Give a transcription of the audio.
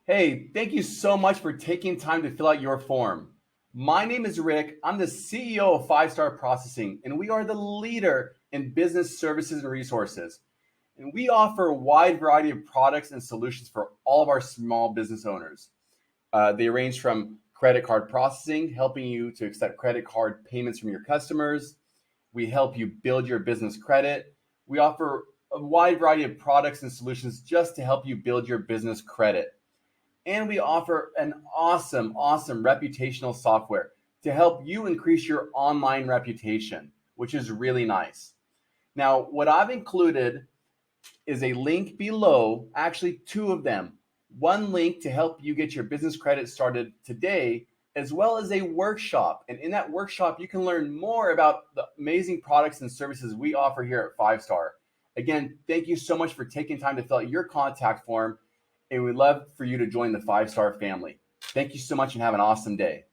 Hey, thank you so much for taking time to fill out your form. My name is Rick. I'm the CEO of Five Star Processing, and we are the leader in business services and resources. And we offer a wide variety of products and solutions for all of our small business owners. They range from credit card processing, helping you to accept credit card payments from your customers. We help you build your business credit. We offer a wide variety of products and solutions just to help you build your business credit. And we offer an awesome reputational software to help you increase your online reputation, which is really nice. Now, what I've included is a link below, actually two of them. One link to help you get your business credit started today, as well as a workshop. And in that workshop, you can learn more about the amazing products and services we offer here at Five Star. Again, thank you so much for taking time to fill out your contact form, and we'd love for you to join the Five Star family. Thank you so much and have an awesome day.